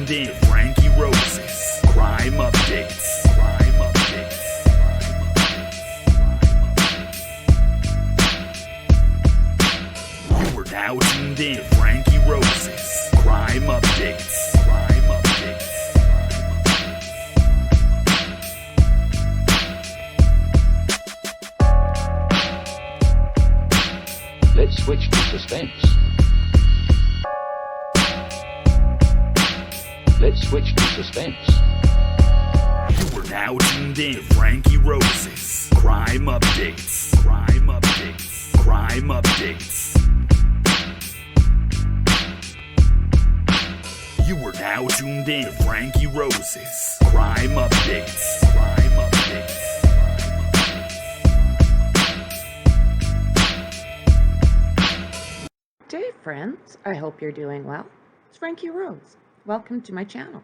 tuned in to Frankyrose's Crime Updates. You are now tuned in to Frankyrose's Crime Updates. Let's switch to suspense. Let's switch to suspense. You are now tuned in to Frankyrose's Crime Updates. Crime Updates. Crime Updates. You are now tuned in to Frankyrose's Crime Updates. Crime Updates. Good day, friends. I hope you're doing well. It's Frankyrose. Welcome to my channel.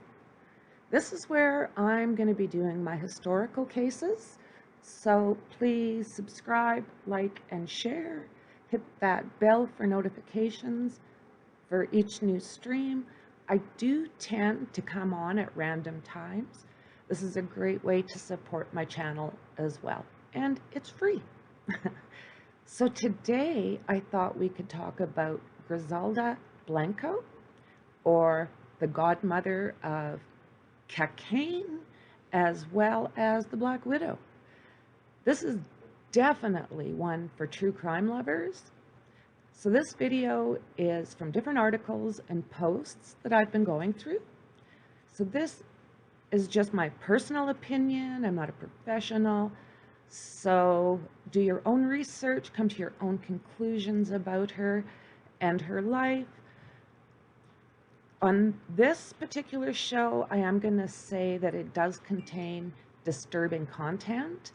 This is where I'm going to be doing my historical cases. So please subscribe, like, and share. Hit that bell for notifications for each new stream. I do tend to come on at random times. This is a great way to support my channel as well. And it's free. So today I thought we could talk about Griselda Blanco, or the godmother of cocaine, as well as the Black Widow. This is definitely one for true crime lovers. So this video is from different articles and posts that I've been going through. So this is just my personal opinion. I'm not a professional. So do your own research, come to your own conclusions about her and her life. On this particular show, I am going to say that it does contain disturbing content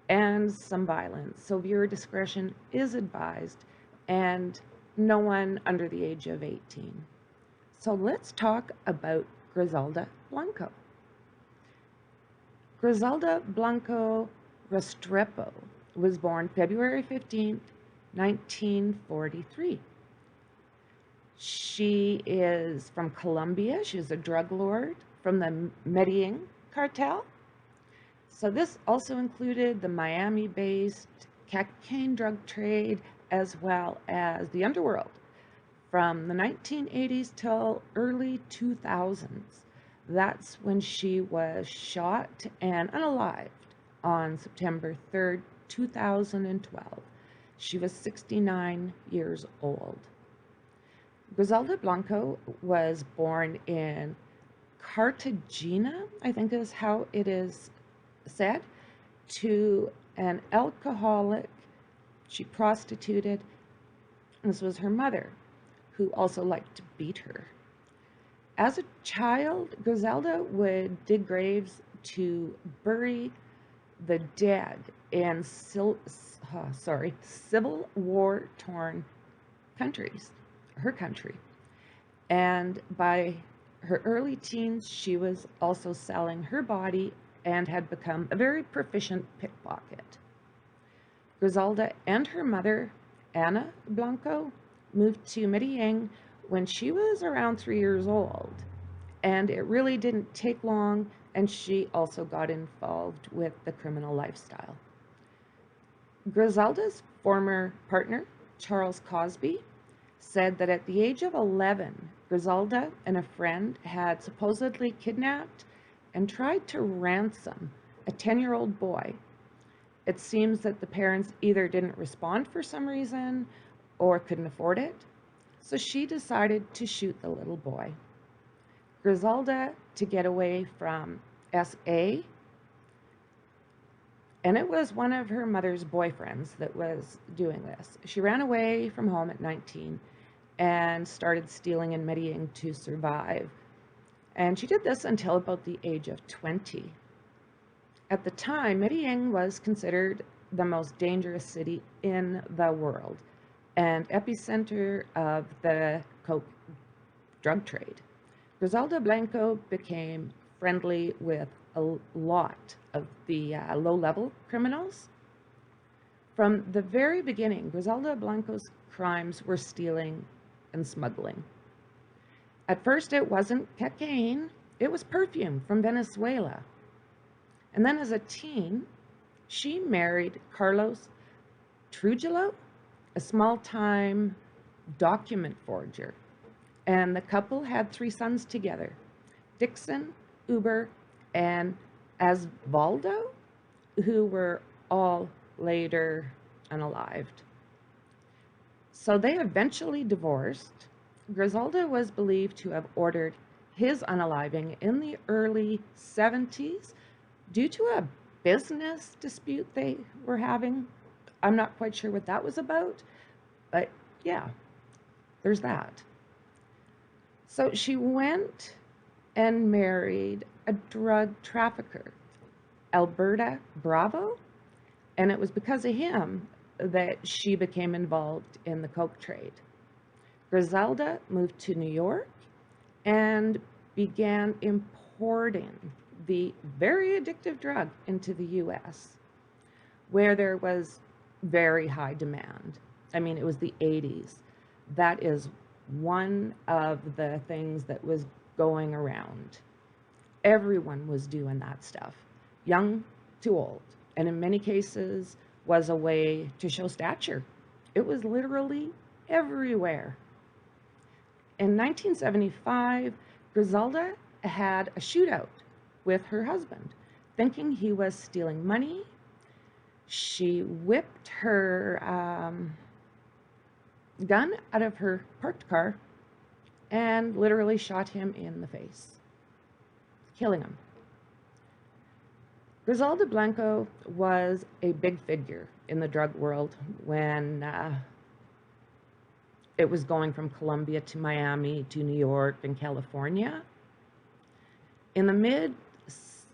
and some violence. So viewer discretion is advised, and no one under the age of 18. So let's talk about Griselda Blanco. Griselda Blanco Restrepo was born February 15th, 1943. She is from Colombia. She's a drug lord from the Medellin cartel. So this also included the Miami-based cocaine drug trade, as well as the underworld from the 1980s till early 2000s. That's when she was shot and unalived on September 3rd, 2012. She was 69 years old. Griselda Blanco was born in Cartagena, I think is how it is said, to an alcoholic. She prostituted. This was her mother, who also liked to beat her. As a child, Griselda would dig graves to bury the dead in Civil War-torn countries, her country. And by her early teens, she was also selling her body and had become a very proficient pickpocket. Griselda and her mother, Ana Blanco, moved to Medellin when she was around 3 years old. And it really didn't take long, and she also got involved with the criminal lifestyle. Griselda's former partner, Charles Cosby, said that at the age of 11, Griselda and a friend had supposedly kidnapped and tried to ransom a 10-year-old boy. It seems that the parents either didn't respond for some reason or couldn't afford it, so she decided to shoot the little boy. Griselda, to get away from SA, and it was one of her mother's boyfriends that was doing this. She ran away from home at 19 and started stealing in Medellin to survive. And she did this until about the age of 20. At the time, Medellin was considered the most dangerous city in the world and epicenter of the coke drug trade. Griselda Blanco became friendly with a lot of the low-level criminals. From the very beginning, Griselda Blanco's crimes were stealing and smuggling. At first, it wasn't cocaine, it was perfume from Venezuela. And then as a teen, she married Carlos Trujillo, a small-time document forger. And the couple had 3 sons together, Dixon, Uber, and Osvaldo, who were all later unalived. So they eventually divorced. Griselda was believed to have ordered his unaliving in the early 70s due to a business dispute they were having. I'm not quite sure what that was about, but yeah, there's that. So she went and married a drug trafficker, Alberta Bravo, and it was because of him that she became involved in the coke trade. Griselda moved to New York and began importing the very addictive drug into the US, where there was very high demand. I mean, it was the 80s. That is one of the things that was going around. Everyone was doing that stuff, young to old, and in many cases was a way to show stature. It was literally everywhere. In 1975, Griselda had a shootout with her husband, thinking he was stealing money. She whipped her gun out of her parked car and literally shot him in the face, killing him. Griselda Blanco was a big figure in the drug world when it was going from Colombia to Miami to New York and California. In the mid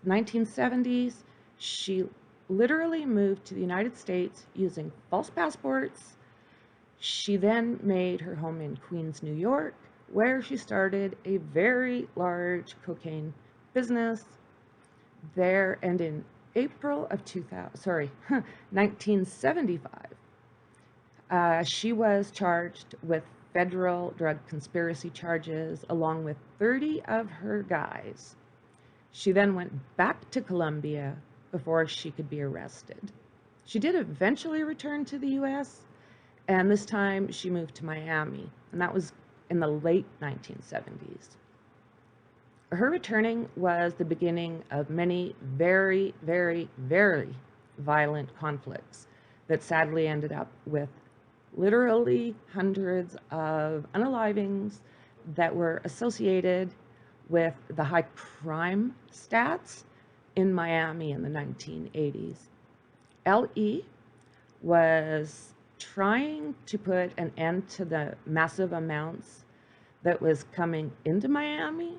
1970s, she literally moved to the United States using false passports. She then made her home in Queens, New York, where she started a very large cocaine business there. And in April of 1975, she was charged with federal drug conspiracy charges along with 30 of her guys. She then went back to Colombia before she could be arrested. She did eventually return to the US, and this time she moved to Miami, and that was in the late 1970s. Her returning was the beginning of many very, very, very violent conflicts that sadly ended up with literally hundreds of unalivings that were associated with the high crime stats in Miami in the 1980s. LE was trying to put an end to the massive amounts that was coming into Miami,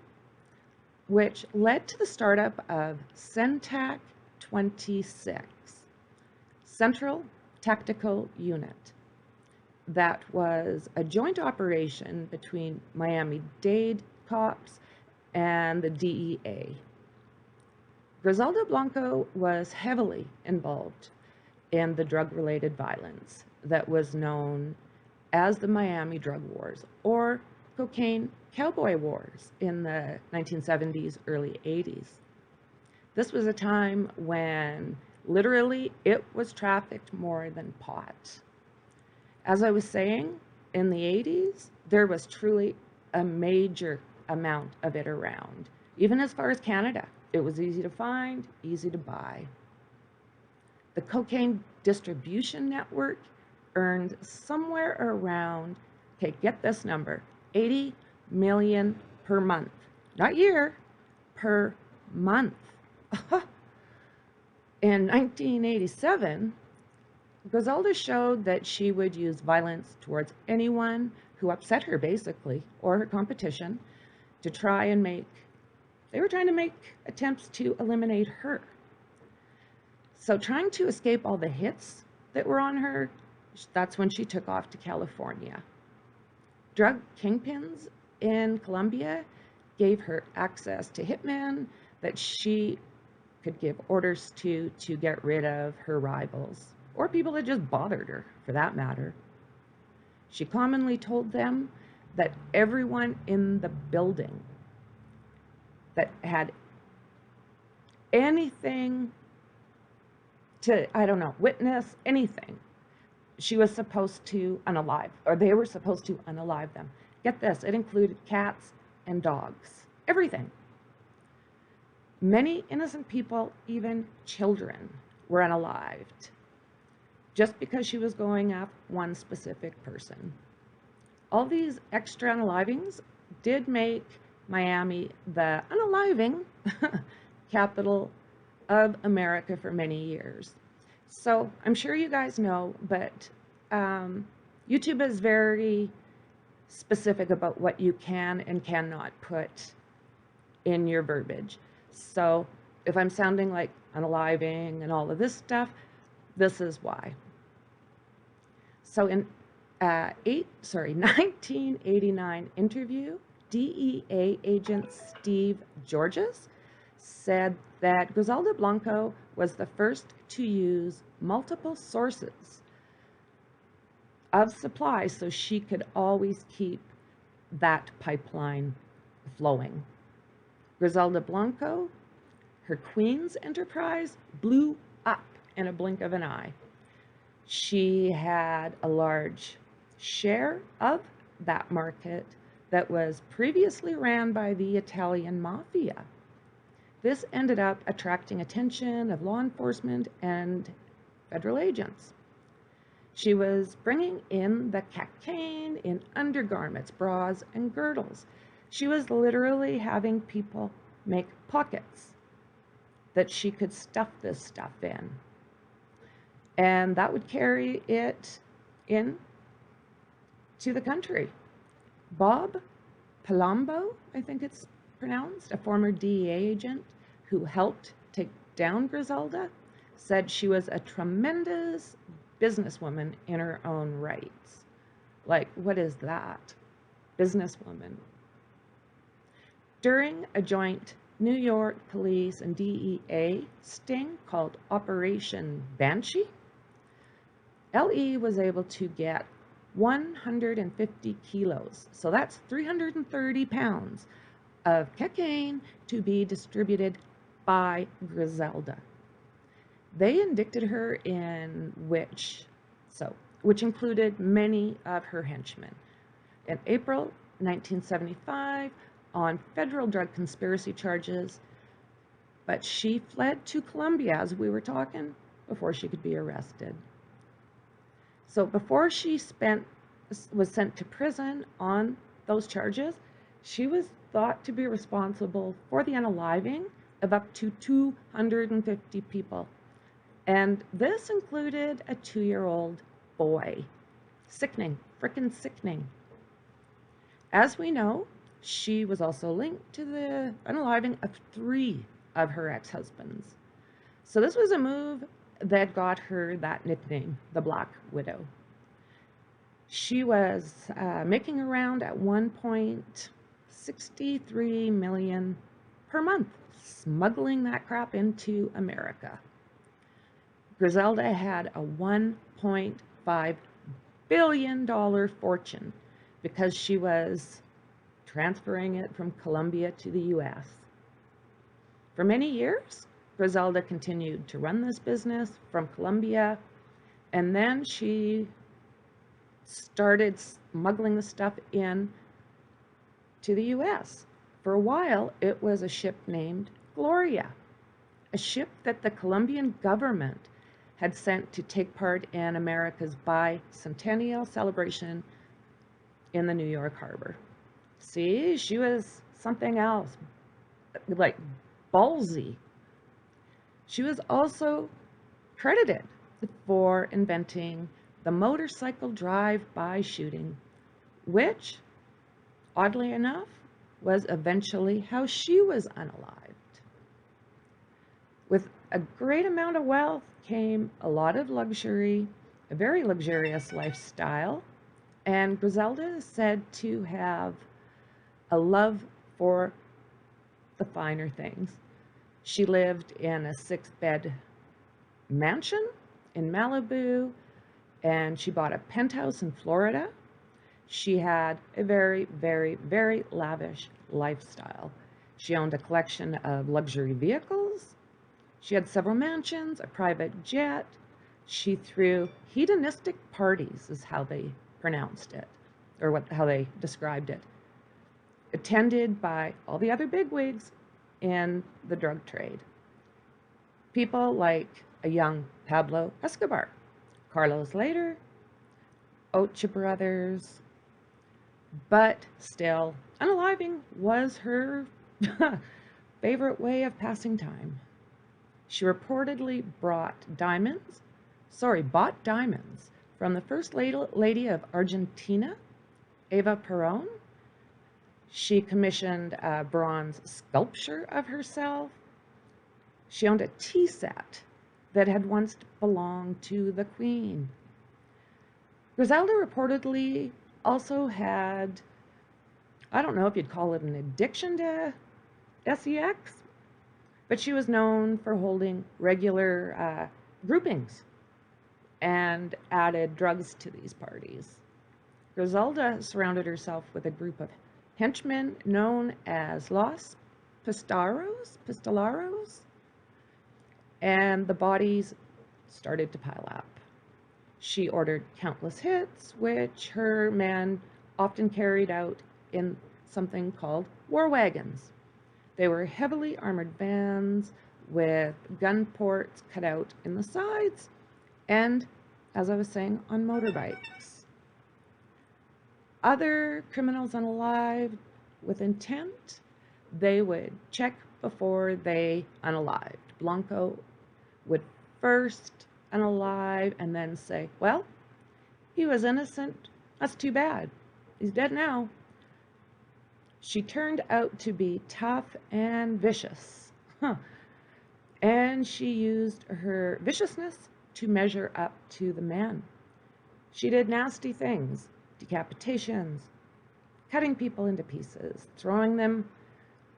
which led to the startup of CENTAC 26, Central Tactical Unit. That was a joint operation between Miami-Dade cops and the DEA. Griselda Blanco was heavily involved in the drug-related violence that was known as the Miami Drug Wars, or Cocaine Cowboy Wars in the 1970s, early 80s. This was a time when literally it was trafficked more than pot. As I was saying, in the 80s, there was truly a major amount of it around. Even as far as Canada, it was easy to find, easy to buy. The cocaine distribution network earned somewhere around, okay, get this number, 80 million per month. Not year, per month. In 1987, Griselda showed that she would use violence towards anyone who upset her, basically, or her competition, to try and they were trying to make attempts to eliminate her. So trying to escape all the hits that were on her, that's when she took off to California. Drug kingpins in Colombia gave her access to hitmen that she could give orders to get rid of her rivals, or people that just bothered her, for that matter. She commonly told them that everyone in the building that had anything to, I don't know, witness anything, she was supposed to unalive, or they were supposed to unalive them. Get this, it included cats and dogs, everything. Many innocent people, even children, were unalived just because she was going after one specific person. All these extra unalivings did make Miami the unaliving capital of America for many years. So I'm sure you guys know, but YouTube is very specific about what you can and cannot put in your verbiage. So if I'm sounding like unaliving and all of this stuff, this is why. So in 1989 interview, DEA agent Steve Georges said that Griselda Blanco was the first to use multiple sources of supply so she could always keep that pipeline flowing. Griselda Blanco, her Queen's enterprise, blew up in a blink of an eye. She had a large share of that market that was previously ran by the Italian mafia. This ended up attracting attention of law enforcement and federal agents. She was bringing in the cocaine in undergarments, bras, and girdles. She was literally having people make pockets that she could stuff this stuff in. And that would carry it in to the country. Bob Palumbo, I think it's pronounced, a former DEA agent who helped take down Griselda, said she was a tremendous businesswoman in her own rights. Like, what is that? Businesswoman. During a joint New York police and DEA sting called Operation Banshee, LE was able to get 150 kilos, so that's 330 pounds of cocaine to be distributed by Griselda. They indicted her in which included many of her henchmen. In April 1975, on federal drug conspiracy charges, but she fled to Colombia, as we were talking, before she could be arrested. So before she was sent to prison on those charges, she was thought to be responsible for the unaliving of up to 250 people. And this included a 2-year-old boy. Sickening, frickin' sickening. As we know, she was also linked to the unaliving of 3 of her ex-husbands. So this was a move that got her that nickname, the Black Widow. She was making around at 1.63 million per month, smuggling that crap into America. Griselda had a $1.5 billion fortune because she was transferring it from Colombia to the U.S. For many years, Griselda continued to run this business from Colombia, and then she started smuggling the stuff in to the U.S. For a while, it was a ship named Gloria, a ship that the Colombian government had sent to take part in America's bicentennial celebration in the New York harbor. See, she was something else, like ballsy. She was also credited for inventing the motorcycle drive-by shooting, which, oddly enough, was eventually how she was unalived. With a great amount of wealth came a lot of luxury, a very luxurious lifestyle, and Griselda is said to have a love for the finer things. She lived in a 6-bed mansion in Malibu, and she bought a penthouse in Florida. She had a very, very, very lavish lifestyle. She owned a collection of luxury vehicles. She had several mansions, a private jet. She threw hedonistic parties, is how they pronounced it, or how they described it, attended by all the other bigwigs in the drug trade. People like a young Pablo Escobar, Carlos later, Ocha brothers, but still, unaliving was her favorite way of passing time. She reportedly bought diamonds from the First Lady of Argentina, Eva Perón. She commissioned a bronze sculpture of herself. She owned a tea set that had once belonged to the Queen. Griselda reportedly also had, I don't know if you'd call it an addiction to sex, but she was known for holding regular groupings and added drugs to these parties. Griselda surrounded herself with a group of henchmen known as Los Pistoleros, and the bodies started to pile up. She ordered countless hits, which her men often carried out in something called war wagons. They were heavily armored vans with gun ports cut out in the sides and, as I was saying, on motorbikes. Other criminals unalived with intent, they would check before they unalived. Blanco would first unalive and then say, well, he was innocent. That's too bad. He's dead now. She turned out to be tough and vicious. And she used her viciousness to measure up to the men. She did nasty things, decapitations, cutting people into pieces, throwing them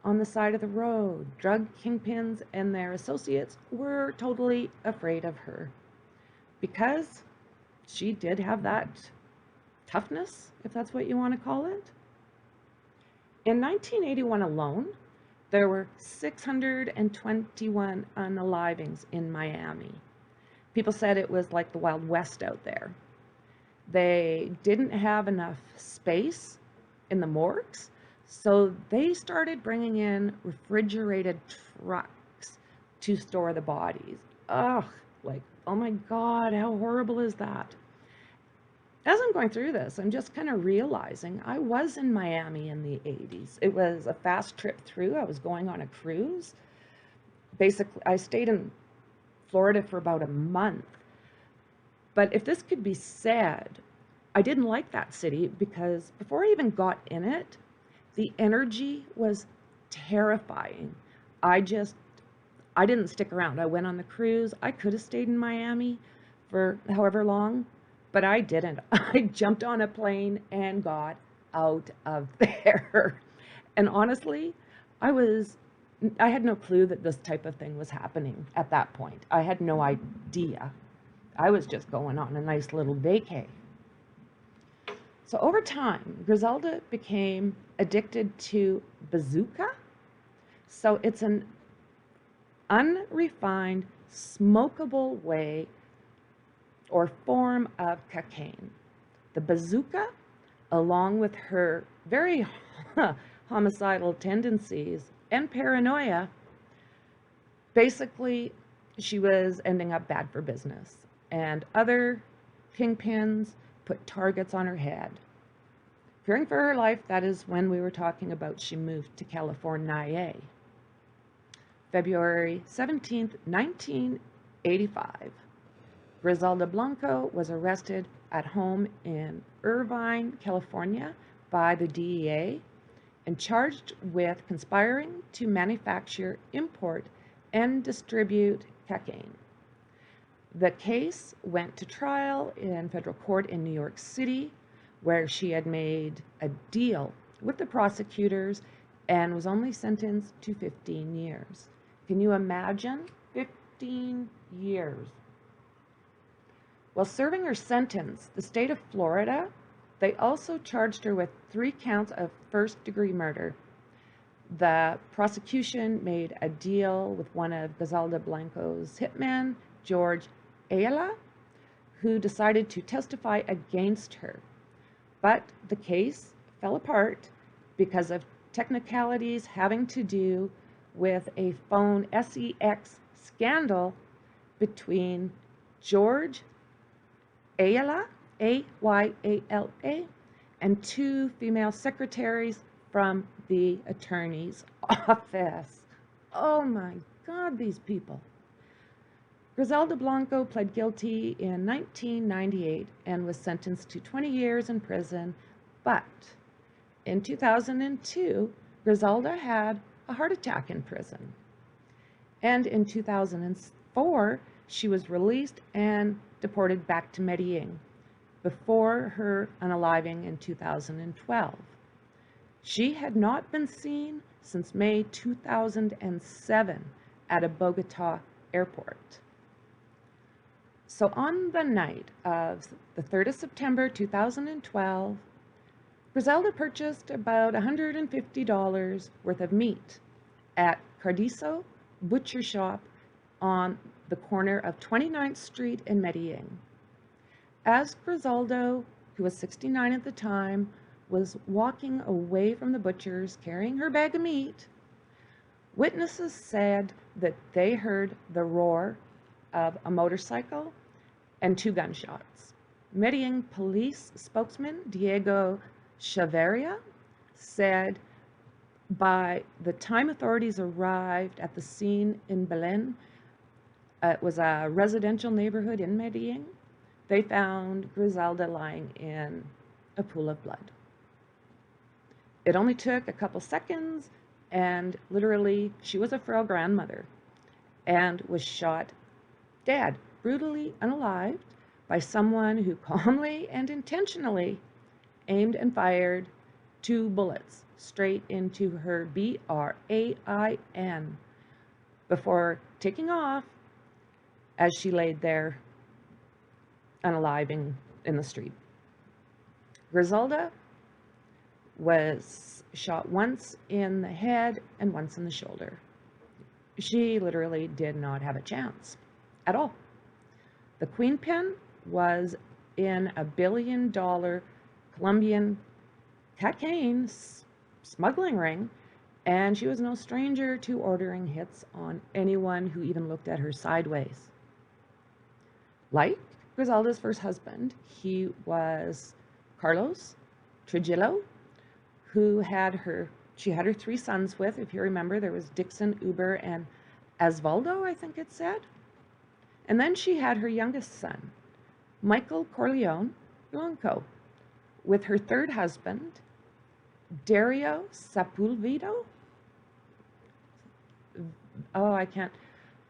on the side of the road. Drug kingpins and their associates were totally afraid of her because she did have that toughness, if that's what you want to call it. In 1981 alone, there were 621 unalivings in Miami. People said it was like the Wild West out there. They didn't have enough space in the morgues, so they started bringing in refrigerated trucks to store the bodies. Ugh, like, oh my God, how horrible is that? As I'm going through this, I'm just kind of realizing I was in Miami in the 80s. It was a fast trip through. I was going on a cruise. Basically, I stayed in Florida for about a month. But if this could be said, I didn't like that city because before I even got in it, the energy was terrifying. I didn't stick around. I went on the cruise. I could have stayed in Miami for however long, but I didn't. I jumped on a plane and got out of there. And honestly, I had no clue that this type of thing was happening at that point. I had no idea. I was just going on a nice little vacay. So over time, Griselda became addicted to bazooka. So it's an unrefined, smokable way or form of cocaine. The bazooka, along with her very homicidal tendencies and paranoia, basically she was ending up bad for business. And other kingpins put targets on her head. Fearing for her life, that is when we were talking about she moved to California. February 17th, 1985. Griselda Blanco was arrested at home in Irvine, California by the DEA and charged with conspiring to manufacture, import, and distribute cocaine. The case went to trial in federal court in New York City, where she had made a deal with the prosecutors and was only sentenced to 15 years. Can you imagine? 15 years. While serving her sentence, the state of Florida They also charged her with 3 counts of first-degree murder. The prosecution made a deal with one of Griselda Blanco's hitmen, George Ayala, who decided to testify against her. But the case fell apart because of technicalities having to do with a phone sex scandal between George Ayala, Ayala, and 2 female secretaries from the attorney's office. Oh my God, these people. Griselda Blanco pled guilty in 1998 and was sentenced to 20 years in prison, but in 2002, Griselda had a heart attack in prison. And in 2004, she was released and deported back to Medellin before her unaliving in 2012. She had not been seen since May 2007 at a Bogota airport. So on the night of the 3rd of September 2012, Griselda purchased about $150 worth of meat at Cardizo Butcher Shop on the corner of 29th Street in Medellin. As Griselda, who was 69 at the time, was walking away from the butcher's carrying her bag of meat, witnesses said that they heard the roar of a motorcycle and 2 gunshots. Medellin police spokesman Diego Chavarria said by the time authorities arrived at the scene in Belén, it was a residential neighborhood in Medellin, they found Griselda lying in a pool of blood. It only took a couple seconds, and literally she was a frail grandmother and was shot dead, brutally unalived, by someone who calmly and intentionally aimed and fired 2 bullets straight into her brain before taking off as she laid there unaliving in the street. Griselda was shot once in the head and once in the shoulder. She literally did not have a chance at all. The queen pin was in a $1 billion Colombian cocaine smuggling ring, and she was no stranger to ordering hits on anyone who even looked at her sideways. Like Griselda's first husband, he was Carlos Trujillo, who she had her 3 sons with. If you remember, there was Dixon, Uber, and Osvaldo, I think it said. And then she had her youngest son, Michael Corleone Blanco, with her 3rd husband, Dario Sepulvedo. Oh, I can't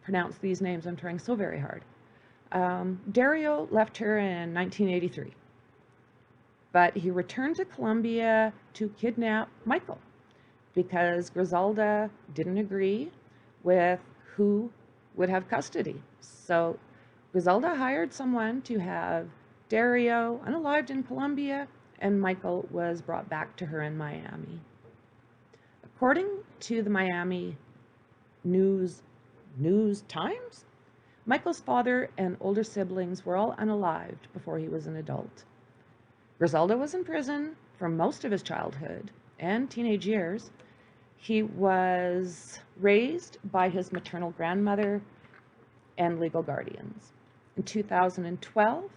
pronounce these names. I'm trying so very hard. Dario left her in 1983, but he returned to Colombia to kidnap Michael because Griselda didn't agree with who would have custody. So Griselda hired someone to have Dario unalived in Colombia, and Michael was brought back to her in Miami. According to the Miami News Times, Michael's father and older siblings were all unalived before he was an adult. Griselda was in prison for most of his childhood and teenage years. He was raised by his maternal grandmother and legal guardians. In 2012,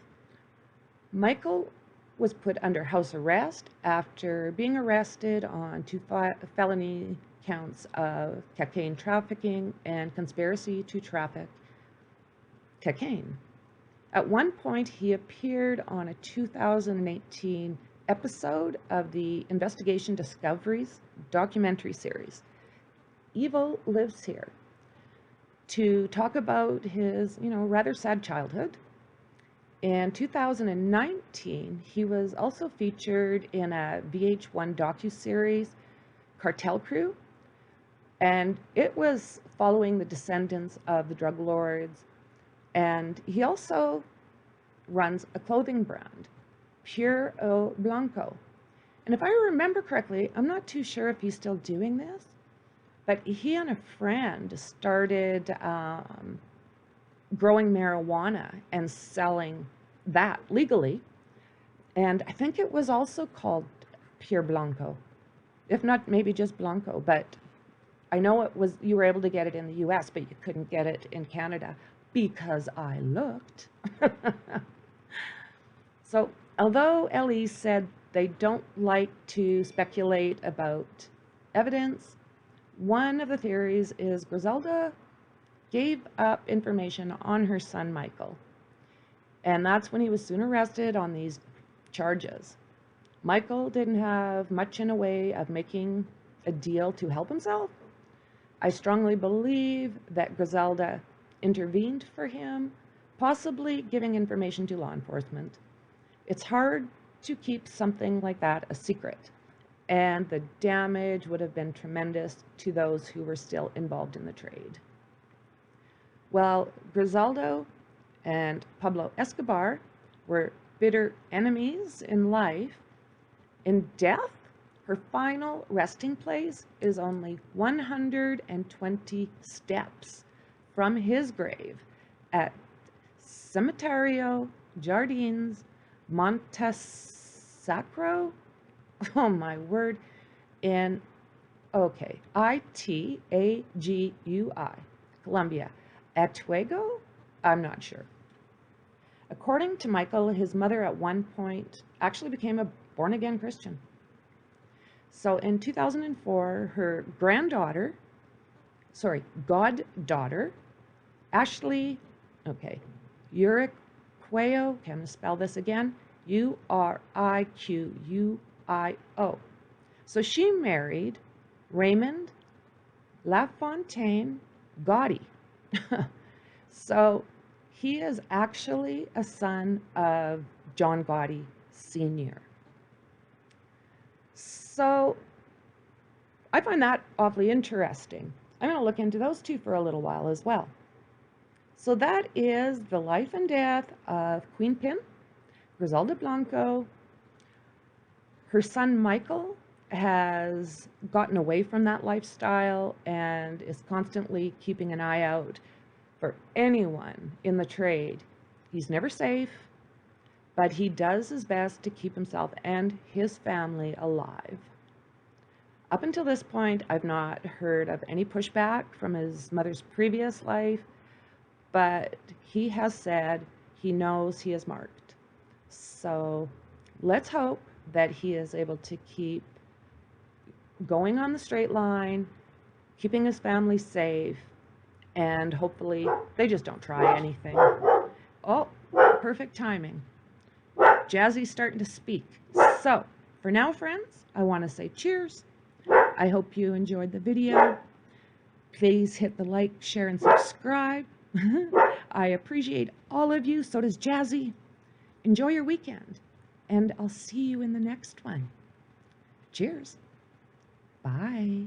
Michael was put under house arrest after being arrested on 2 felony counts of cocaine trafficking and conspiracy to traffic cocaine. At one point, he appeared on a 2018 episode of the Investigation Discoveries documentary series, Evil Lives Here, to talk about his, rather sad childhood. In 2019, he was also featured in a VH1 docuseries, Cartel Crew, and it was following the descendants of the drug lords. And he also runs a clothing brand. Puro Blanco. And if I remember correctly, I'm not too sure if he's still doing this, but he and a friend started growing marijuana and selling that legally. And I think it was also called Pure Blanco, if not maybe just Blanco, but I know it was, you were able to get it in the US, but you couldn't get it in Canada because I looked. So although Ellie said they don't like to speculate about evidence, one of the theories is Griselda gave up information on her son Michael, and that's when he was soon arrested on these charges. Michael didn't have much in a way of making a deal to help himself. I strongly believe that Griselda intervened for him, possibly giving information to law enforcement. It's hard to keep something like that a secret, and the damage would have been tremendous to those who were still involved in the trade. Well, Griselda and Pablo Escobar were bitter enemies in life. In death, her final resting place is only 120 steps from his grave at Cementerio Jardins Montesacro. Oh my word. In, okay, Itagui, Colombia. Atuego? I'm not sure. According to Michael, his mother at one point actually became a born-again Christian. So in 2004, her goddaughter, Ashley, Uriqueo, I'm going to spell this again, Uriquuio. So she married Raymond Lafontaine Gotti. So he is actually a son of John Gotti Sr. So I find that awfully interesting. I'm going to look into those two for a little while as well. So that is the life and death of Queen Pin, Griselda Blanco. Her son Michael has gotten away from that lifestyle and is constantly keeping an eye out for anyone in the trade. He's never safe, but he does his best to keep himself and his family alive. Up until this point, I've not heard of any pushback from his mother's previous life, but he has said he knows he is marked. So let's hope that he is able to keep going on the straight line, keeping his family safe, and hopefully they just don't try anything. Oh, perfect timing. Jazzy's starting to speak. So for now, friends, I want to say cheers. I hope you enjoyed the video. Please hit the like, share, and subscribe. I appreciate all of you. So does Jazzy. Enjoy your weekend, and I'll see you in the next one. Cheers. Bye.